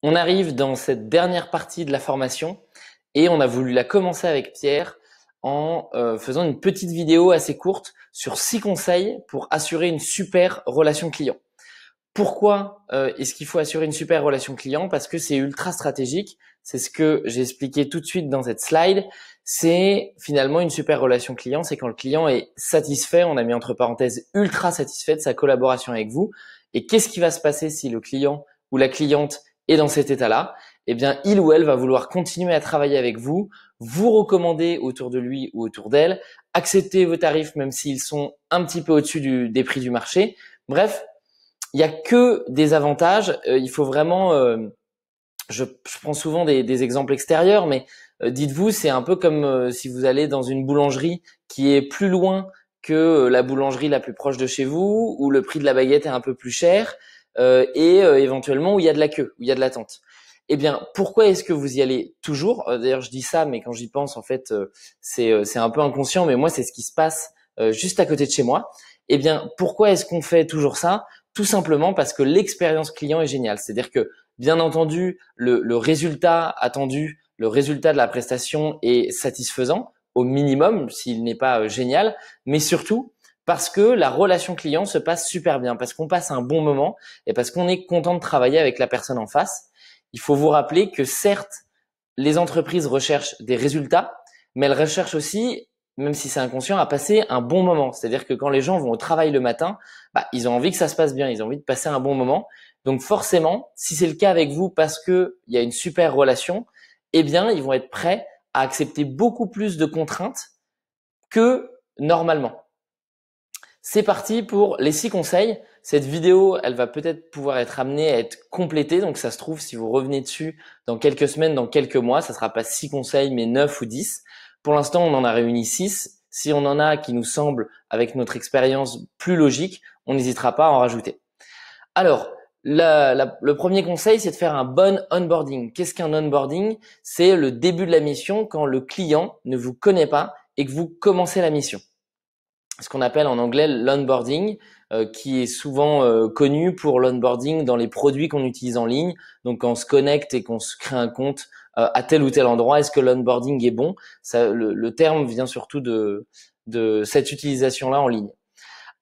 On arrive dans cette dernière partie de la formation et on a voulu la commencer avec Pierre en faisant une petite vidéo assez courte sur 6 conseils pour assurer une super relation client. Pourquoi est-ce qu'il faut assurer une super relation client? Parce que c'est ultra stratégique. C'est ce que j'ai expliqué tout de suite dans cette slide. C'est finalement une super relation client. C'est quand le client est satisfait. On a mis entre parenthèses ultra satisfait de sa collaboration avec vous. Et qu'est-ce qui va se passer si le client ou la cliente est dans cet état-là? Eh bien, il ou elle va vouloir continuer à travailler avec vous, vous recommander autour de lui ou autour d'elle, accepter vos tarifs même s'ils sont un petit peu au-dessus des prix du marché. Bref, il y a que des avantages. Il faut vraiment, je prends souvent des exemples extérieurs, mais dites-vous, c'est un peu comme si vous allez dans une boulangerie qui est plus loin que la boulangerie la plus proche de chez vous, où le prix de la baguette est un peu plus cher, et éventuellement où il y a de la queue, où il y a de l'attente. Eh bien, pourquoi est-ce que vous y allez toujours? D'ailleurs, je dis ça, mais quand j'y pense, en fait, c'est un peu inconscient, mais moi, c'est ce qui se passe juste à côté de chez moi. Eh bien, pourquoi est-ce qu'on fait toujours ça? Tout simplement parce que l'expérience client est géniale. C'est-à-dire que, bien entendu, le résultat attendu, le résultat de la prestation est satisfaisant au minimum, s'il n'est pas génial, mais surtout parce que la relation client se passe super bien, parce qu'on passe un bon moment et parce qu'on est content de travailler avec la personne en face. Il faut vous rappeler que certes, les entreprises recherchent des résultats, mais elles recherchent aussi, même si c'est inconscient, à passer un bon moment. C'est-à-dire que quand les gens vont au travail le matin, ils ont envie que ça se passe bien, ils ont envie de passer un bon moment. Donc forcément, si c'est le cas avec vous parce que il y a une super relation, eh bien, ils vont être prêts à accepter beaucoup plus de contraintes que normalement. C'est parti pour les 6 conseils. Cette vidéo, elle va peut-être pouvoir être amenée à être complétée. Donc, ça se trouve, si vous revenez dessus dans quelques semaines, dans quelques mois, ça sera pas 6 conseils, mais 9 ou 10. Pour l'instant, on en a réuni 6. Si on en a qui nous semblent, avec notre expérience, plus logiques, on n'hésitera pas à en rajouter. Alors, le premier conseil, c'est de faire un bon onboarding. Qu'est-ce qu'un onboarding? C'est le début de la mission quand le client ne vous connaît pas et que vous commencez la mission, ce qu'on appelle en anglais l'onboarding, qui est souvent connu pour l'onboarding dans les produits qu'on utilise en ligne. Donc, quand on se connecte et qu'on se crée un compte à tel ou tel endroit, est-ce que l'onboarding est bon? Ça, le terme vient surtout de cette utilisation-là en ligne.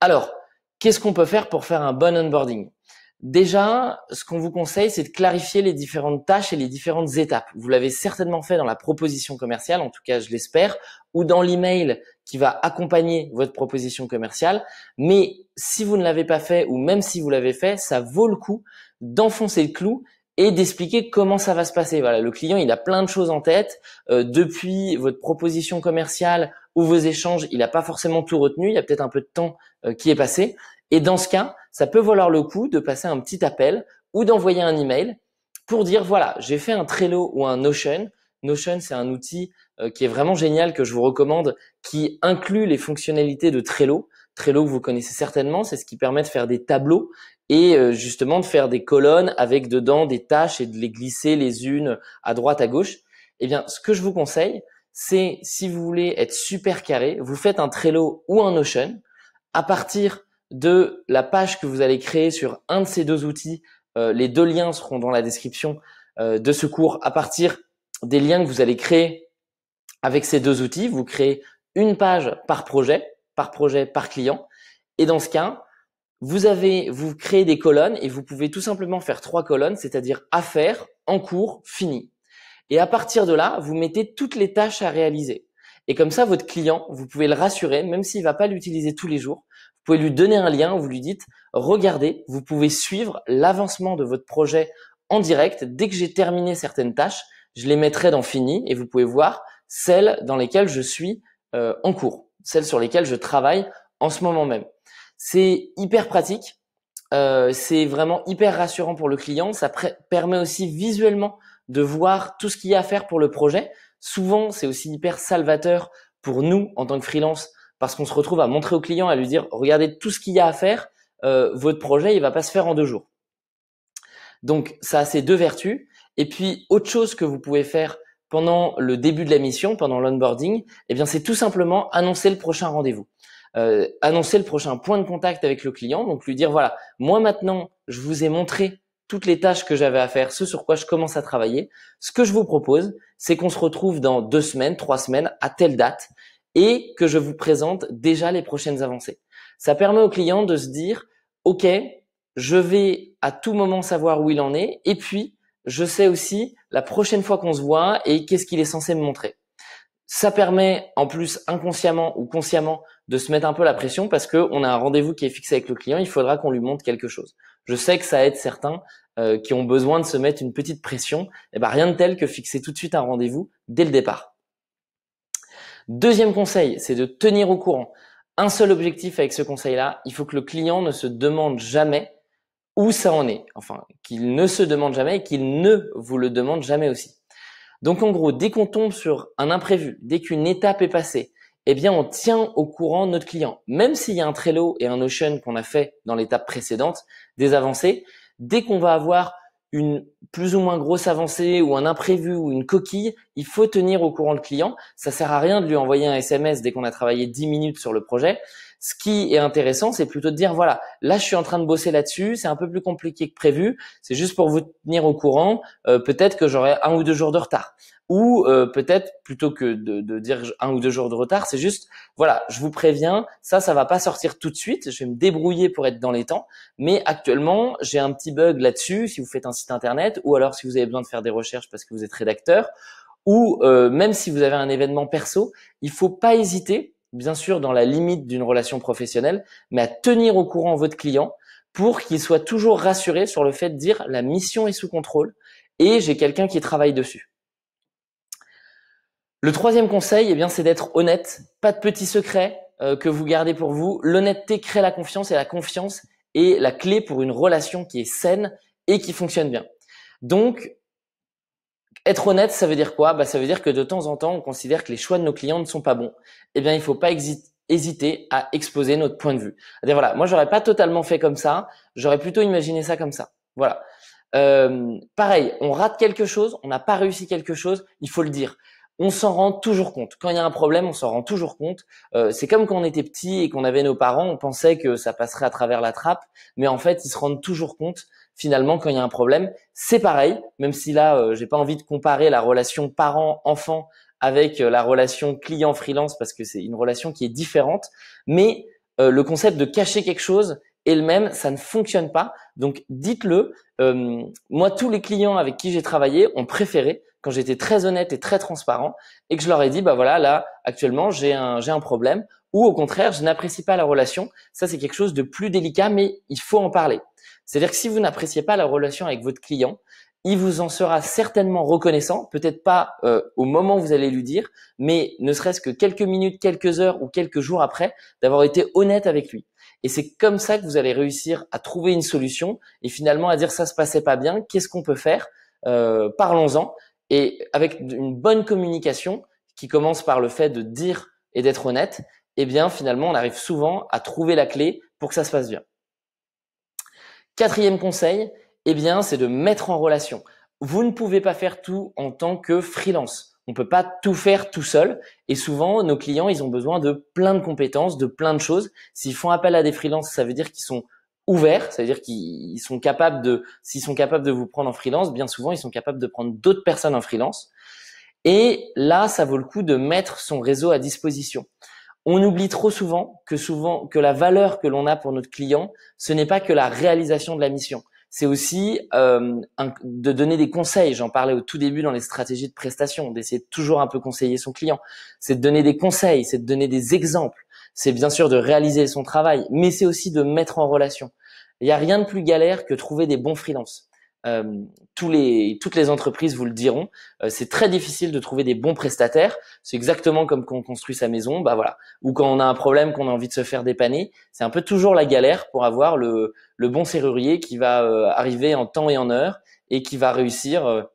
Alors, qu'est-ce qu'on peut faire pour faire un bon onboarding? Déjà, ce qu'on vous conseille, c'est de clarifier les différentes tâches et les différentes étapes. Vous l'avez certainement fait dans la proposition commerciale, en tout cas je l'espère, ou dans l'email qui va accompagner votre proposition commerciale. Mais si vous ne l'avez pas fait, ou même si vous l'avez fait, ça vaut le coup d'enfoncer le clou et d'expliquer comment ça va se passer. Voilà, le client, il a plein de choses en tête. Depuis votre proposition commerciale ou vos échanges, il n'a pas forcément tout retenu. Il y a peut-être un peu de temps qui est passé. Et dans ce cas, ça peut valoir le coup de passer un petit appel ou d'envoyer un email pour dire voilà, j'ai fait un Trello ou un Notion. Notion, c'est un outil qui est vraiment génial que je vous recommande, qui inclut les fonctionnalités de Trello. Trello, vous connaissez certainement, c'est ce qui permet de faire des tableaux et justement de faire des colonnes avec dedans des tâches et de les glisser les unes à droite, à gauche. Eh bien, ce que je vous conseille, c'est si vous voulez être super carré, vous faites un Trello ou un Notion à partir de la page que vous allez créer sur un de ces deux outils. Les deux liens seront dans la description de ce cours. À partir des liens que vous allez créer avec ces deux outils, vous créez une page par projet, par client. Et dans ce cas, vous créez des colonnes et vous pouvez tout simplement faire 3 colonnes, c'est-à-dire à faire, en cours, fini. Et à partir de là, vous mettez toutes les tâches à réaliser. Et comme ça, votre client, vous pouvez le rassurer, même s'il va pas l'utiliser tous les jours. Vous pouvez lui donner un lien où vous lui dites, regardez, vous pouvez suivre l'avancement de votre projet en direct. Dès que j'ai terminé certaines tâches, je les mettrai dans fini et vous pouvez voir celles dans lesquelles je suis en cours, celles sur lesquelles je travaille en ce moment même. C'est hyper pratique. C'est vraiment hyper rassurant pour le client. Ça permet aussi visuellement de voir tout ce qu'il y a à faire pour le projet. Souvent, c'est aussi hyper salvateur pour nous en tant que freelance parce qu'on se retrouve à montrer au client, à lui dire regardez tout ce qu'il y a à faire. Votre projet, il va pas se faire en 2 jours. Donc, ça a ces 2 vertus. Et puis, autre chose que vous pouvez faire pendant le début de la mission, pendant l'onboarding, eh bien, c'est tout simplement annoncer le prochain rendez-vous. Annoncer le prochain point de contact avec le client. Donc, lui dire, voilà, moi maintenant, je vous ai montré toutes les tâches que j'avais à faire, ce sur quoi je commence à travailler. Ce que je vous propose, c'est qu'on se retrouve dans 2 semaines, 3 semaines, à telle date, et que je vous présente déjà les prochaines avancées. Ça permet au client de se dire, OK, je vais à tout moment savoir où il en est, et puis je sais aussi la prochaine fois qu'on se voit et qu'est-ce qu'il est censé me montrer. Ça permet en plus inconsciemment ou consciemment de se mettre un peu la pression parce qu'on a un rendez-vous qui est fixé avec le client, il faudra qu'on lui montre quelque chose. Je sais que ça aide certains qui ont besoin de se mettre une petite pression. Et ben rien de tel que fixer tout de suite un rendez-vous dès le départ. Deuxième conseil, c'est de tenir au courant. Un seul objectif avec ce conseil-là, il faut que le client ne se demande jamais où ça en est. Enfin, qu'il ne se demande jamais et qu'il ne vous le demande jamais aussi. Donc en gros, dès qu'on tombe sur un imprévu, dès qu'une étape est passée, eh bien on tient au courant notre client. Même s'il y a un Trello et un Notion qu'on a fait dans l'étape précédente, des avancées, dès qu'on va avoir une plus ou moins grosse avancée ou un imprévu ou une coquille, il faut tenir au courant le client. Ça sert à rien de lui envoyer un SMS dès qu'on a travaillé 10 minutes sur le projet. Ce qui est intéressant, c'est plutôt de dire, voilà, là, je suis en train de bosser là-dessus, c'est un peu plus compliqué que prévu, c'est juste pour vous tenir au courant, peut-être que j'aurai 1 ou 2 jours de retard. Ou peut-être, plutôt que de dire 1 ou 2 jours de retard, c'est juste, voilà, je vous préviens, ça va pas sortir tout de suite, je vais me débrouiller pour être dans les temps, mais actuellement, j'ai un petit bug là-dessus, si vous faites un site internet, ou alors si vous avez besoin de faire des recherches parce que vous êtes rédacteur, ou même si vous avez un événement perso, il faut pas hésiter, bien sûr dans la limite d'une relation professionnelle, mais à tenir au courant votre client pour qu'il soit toujours rassuré sur le fait de dire la mission est sous contrôle et j'ai quelqu'un qui travaille dessus. Le troisième conseil, eh bien, c'est d'être honnête, pas de petits secrets que vous gardez pour vous. L'honnêteté crée la confiance et la confiance est la clé pour une relation qui est saine et qui fonctionne bien. Donc, être honnête, ça veut dire quoi? Ça veut dire que de temps en temps, on considère que les choix de nos clients ne sont pas bons. Eh bien, il ne faut pas hésiter à exposer notre point de vue. C'est-à-dire, voilà, moi, j'aurais pas totalement fait comme ça. J'aurais plutôt imaginé ça comme ça. Voilà. Pareil, on rate quelque chose, on n'a pas réussi quelque chose, il faut le dire. On s'en rend toujours compte. Quand il y a un problème, on s'en rend toujours compte. C'est comme quand on était petit et qu'on avait nos parents, on pensait que ça passerait à travers la trappe, mais en fait, ils se rendent toujours compte finalement quand il y a un problème. C'est pareil, même si là, j'ai pas envie de comparer la relation parent-enfant avec la relation client-freelance parce que c'est une relation qui est différente, mais le concept de cacher quelque chose est le même, ça ne fonctionne pas. Donc dites-le. Moi, tous les clients avec qui j'ai travaillé ont préféré quand j'étais très honnête et très transparent et que je leur ai dit, bah voilà, là, actuellement, j'ai un problème, ou au contraire, je n'apprécie pas la relation. Ça, c'est quelque chose de plus délicat, mais il faut en parler. C'est-à-dire que si vous n'appréciez pas la relation avec votre client, il vous en sera certainement reconnaissant, peut-être pas au moment où vous allez lui dire, mais ne serait-ce que quelques minutes, quelques heures ou quelques jours après, d'avoir été honnête avec lui. Et c'est comme ça que vous allez réussir à trouver une solution et finalement à dire ça se passait pas bien, qu'est-ce qu'on peut faire? Parlons-en. Et avec une bonne communication qui commence par le fait de dire et d'être honnête, eh bien finalement on arrive souvent à trouver la clé pour que ça se passe bien. Quatrième conseil, eh bien c'est de mettre en relation. Vous ne pouvez pas faire tout en tant que freelance. On peut pas tout faire tout seul et souvent nos clients ils ont besoin de plein de compétences, de plein de choses. S'ils font appel à des freelances, ça veut dire qu'ils sont ouverts, ça veut dire qu'ils sont capables s'ils sont capables de vous prendre en freelance, bien souvent ils sont capables de prendre d'autres personnes en freelance. Et là, ça vaut le coup de mettre son réseau à disposition. On oublie trop souvent que la valeur que l'on a pour notre client, ce n'est pas que la réalisation de la mission. C'est aussi de donner des conseils. J'en parlais au tout début dans les stratégies de prestation, d'essayer de toujours un peu conseiller son client. C'est de donner des conseils, c'est de donner des exemples. C'est bien sûr de réaliser son travail, mais c'est aussi de mettre en relation. Il n'y a rien de plus galère que trouver des bons freelances. Toutes les entreprises vous le diront. C'est très difficile de trouver des bons prestataires. C'est exactement comme quand on construit sa maison, bah voilà, ou quand on a un problème qu'on a envie de se faire dépanner. C'est un peu toujours la galère pour avoir le bon serrurier qui va arriver en temps et en heure et qui va réussir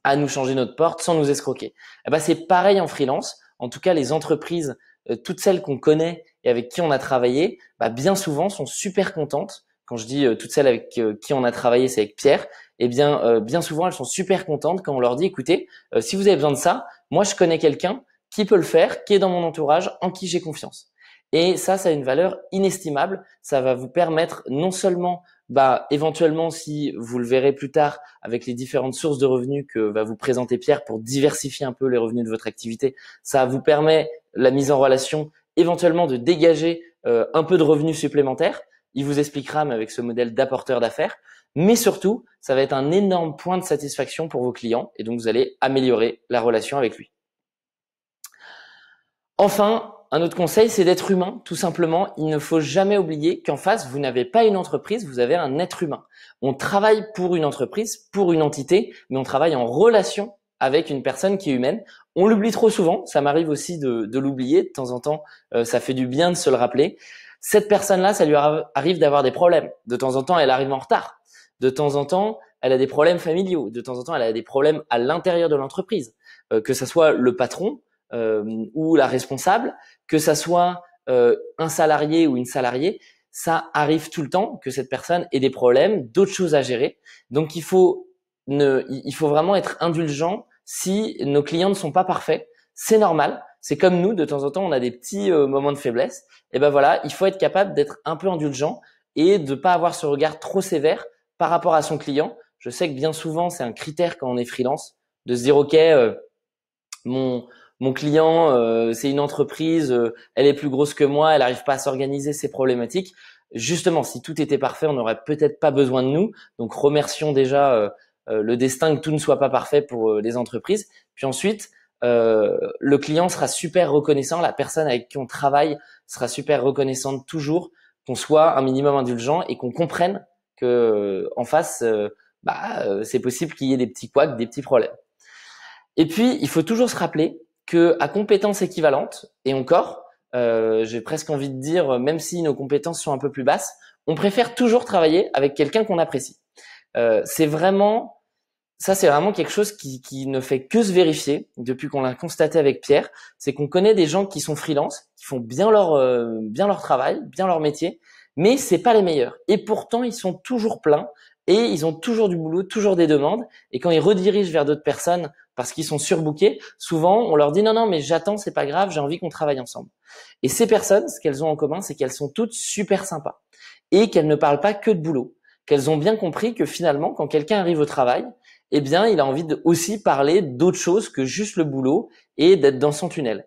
à nous changer notre porte sans nous escroquer. Eh ben, c'est pareil en freelance. En tout cas, les entreprises, toutes celles qu'on connaît et avec qui on a travaillé, bah, bien souvent sont super contentes. Quand je dis toutes celles avec qui on a travaillé, c'est avec Pierre. Eh bien, bien souvent, elles sont super contentes quand on leur dit, écoutez, si vous avez besoin de ça, moi, je connais quelqu'un qui peut le faire, qui est dans mon entourage, en qui j'ai confiance. Et ça a une valeur inestimable. Ça va vous permettre non seulement bah éventuellement, si vous le verrez plus tard avec les différentes sources de revenus que va vous présenter Pierre pour diversifier un peu les revenus de votre activité, ça vous permet la mise en relation, éventuellement de dégager un peu de revenus supplémentaires. Il vous expliquera, mais avec ce modèle d'apporteur d'affaires. Mais surtout, ça va être un énorme point de satisfaction pour vos clients et donc vous allez améliorer la relation avec lui. Enfin, un autre conseil, c'est d'être humain, tout simplement. Il ne faut jamais oublier qu'en face, vous n'avez pas une entreprise, vous avez un être humain. On travaille pour une entreprise, pour une entité, mais on travaille en relation avec une personne qui est humaine. On l'oublie trop souvent, ça m'arrive aussi de l'oublier. De temps en temps, ça fait du bien de se le rappeler. Cette personne-là, ça lui arrive d'avoir des problèmes. De temps en temps, elle arrive en retard. De temps en temps, elle a des problèmes familiaux. De temps en temps, elle a des problèmes à l'intérieur de l'entreprise. Que ça soit le patron, ou la responsable, que ça soit un salarié ou une salariée, ça arrive tout le temps que cette personne ait des problèmes, d'autres choses à gérer. Donc il faut vraiment être indulgent si nos clients ne sont pas parfaits. C'est normal. C'est comme nous, de temps en temps, on a des petits moments de faiblesse. Et ben voilà, il faut être capable d'être un peu indulgent et de pas avoir ce regard trop sévère par rapport à son client. Je sais que bien souvent, c'est un critère quand on est freelance de se dire ok, mon client, c'est une entreprise, elle est plus grosse que moi, elle n'arrive pas à s'organiser, c'est problématique. Justement, si tout était parfait, on n'aurait peut-être pas besoin de nous. Donc, remercions déjà le destin que tout ne soit pas parfait pour les entreprises. Puis ensuite, le client sera super reconnaissant, la personne avec qui on travaille sera super reconnaissante toujours, qu'on soit un minimum indulgent et qu'on comprenne que en face, c'est possible qu'il y ait des petits couacs, des petits problèmes. Et puis, il faut toujours se rappeler que à compétences équivalentes, et encore, j'ai presque envie de dire, même si nos compétences sont un peu plus basses, on préfère toujours travailler avec quelqu'un qu'on apprécie. C'est vraiment quelque chose qui ne fait que se vérifier depuis qu'on l'a constaté avec Pierre. C'est qu'on connaît des gens qui sont freelance, qui font bien leur travail, bien leur métier, mais c'est pas les meilleurs. Et pourtant, ils sont toujours pleins et ils ont toujours du boulot, toujours des demandes. Et quand ils redirigent vers d'autres personnes parce qu'ils sont surbookés, souvent on leur dit non, mais j'attends, c'est pas grave, j'ai envie qu'on travaille ensemble. Et ces personnes, ce qu'elles ont en commun, c'est qu'elles sont toutes super sympas et qu'elles ne parlent pas que de boulot. Qu'elles ont bien compris que finalement, quand quelqu'un arrive au travail, eh bien, il a envie de aussi parler d'autre chose que juste le boulot et d'être dans son tunnel.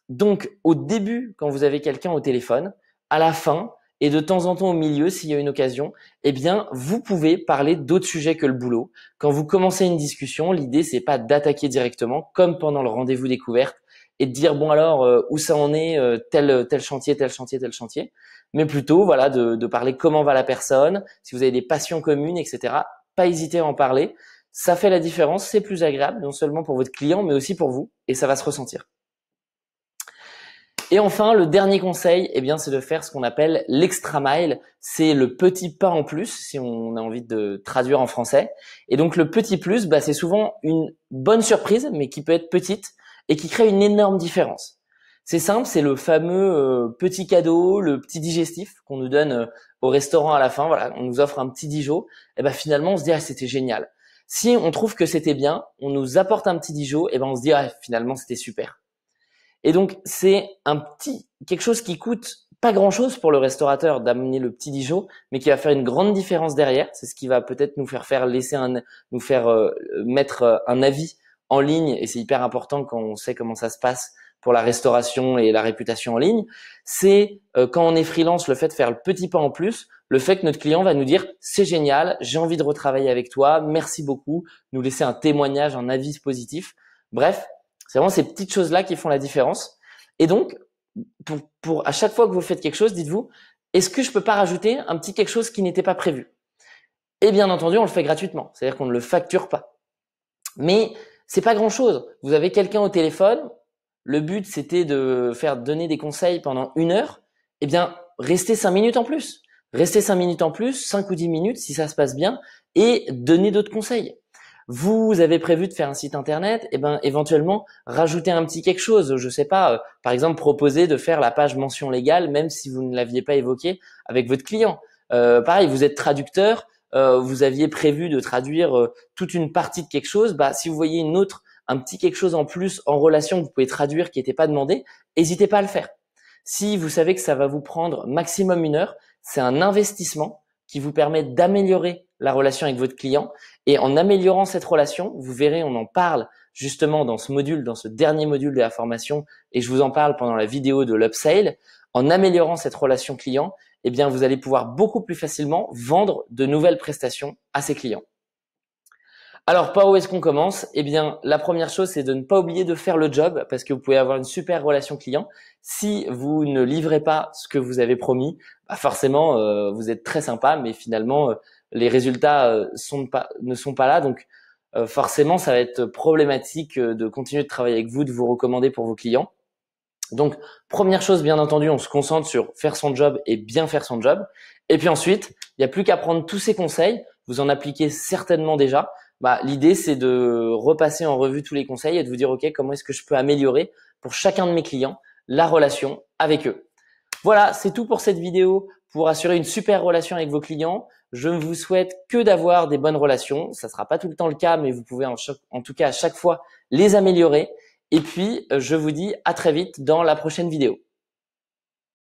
Donc, au début, quand vous avez quelqu'un au téléphone, à la fin et de temps en temps au milieu, s'il y a une occasion, eh bien, vous pouvez parler d'autres sujets que le boulot. Quand vous commencez une discussion, l'idée, c'est pas d'attaquer directement, comme pendant le rendez-vous découverte, et de dire, bon alors, où ça en est, tel chantier, tel chantier, tel chantier, mais plutôt, voilà, de parler comment va la personne, si vous avez des passions communes, etc. Pas hésiter à en parler. Ça fait la différence, c'est plus agréable, non seulement pour votre client, mais aussi pour vous, et ça va se ressentir. Et enfin, le dernier conseil, eh bien, c'est de faire ce qu'on appelle l'extra mile. C'est le petit pas en plus, si on a envie de traduire en français. Et donc, le petit plus, c'est souvent une bonne surprise, mais qui peut être petite et qui crée une énorme différence. C'est simple, c'est le fameux petit cadeau, le petit digestif qu'on nous donne au restaurant à la fin. Voilà, on nous offre un petit dijo. Et finalement, on se dit c'était génial. Si on trouve que c'était bien, on nous apporte un petit dijo, et on se dit finalement c'était super. Et donc c'est quelque chose qui coûte pas grand chose pour le restaurateur d'amener le petit dijo, mais qui va faire une grande différence derrière. C'est ce qui va peut-être nous faire mettre un avis en ligne, et c'est hyper important quand on sait comment ça se passe pour la restauration et la réputation en ligne. C'est quand on est freelance, le fait de faire le petit pas en plus, le fait que notre client va nous dire c'est génial, j'ai envie de retravailler avec toi, merci beaucoup, nous laisser un témoignage, un avis positif. Bref, c'est vraiment ces petites choses-là qui font la différence. Et donc, pour à chaque fois que vous faites quelque chose, dites-vous, est-ce que je peux pas rajouter un petit quelque chose qui n'était pas prévu? Et bien entendu, on le fait gratuitement, c'est-à-dire qu'on ne le facture pas. Mais c'est pas grand-chose. Vous avez quelqu'un au téléphone, le but c'était de faire donner des conseils pendant 1 heure, eh bien, restez 5 minutes en plus. Restez 5 minutes en plus, 5 ou 10 minutes si ça se passe bien, et donnez d'autres conseils. Vous avez prévu de faire un site internet, éventuellement rajouter un petit quelque chose. Je sais pas, par exemple proposer de faire la page mention légale, même si vous ne l'aviez pas évoqué avec votre client. Pareil, vous êtes traducteur, vous aviez prévu de traduire toute une partie de quelque chose. Si vous voyez un petit quelque chose en plus en relation que vous pouvez traduire qui n'était pas demandé, n'hésitez pas à le faire. Si vous savez que ça va vous prendre maximum 1 heure, c'est un investissement qui vous permet d'améliorer la relation avec votre client. Et en améliorant cette relation, vous verrez, on en parle justement dans ce module, dans ce dernier module de la formation, et je vous en parle pendant la vidéo de l'upsale. En améliorant cette relation client, eh bien, vous allez pouvoir beaucoup plus facilement vendre de nouvelles prestations à ces clients. Alors, par où est-ce qu'on commence? Eh bien, la première chose, c'est de ne pas oublier de faire le job parce que vous pouvez avoir une super relation client. Si vous ne livrez pas ce que vous avez promis, bah forcément, vous êtes très sympa, mais finalement, les résultats ne sont pas là. Donc, forcément, ça va être problématique de continuer de travailler avec vous, de vous recommander pour vos clients. Donc, première chose, bien entendu, on se concentre sur faire son job et bien faire son job. Et puis ensuite, il n'y a plus qu'à prendre tous ces conseils. Vous en appliquez certainement déjà. L'idée, c'est de repasser en revue tous les conseils et de vous dire, OK, comment est-ce que je peux améliorer pour chacun de mes clients la relation avec eux. Voilà, c'est tout pour cette vidéo pour assurer une super relation avec vos clients. Je ne vous souhaite que d'avoir des bonnes relations. Ça sera pas tout le temps le cas, mais vous pouvez en tout cas à chaque fois les améliorer. Et puis, je vous dis à très vite dans la prochaine vidéo.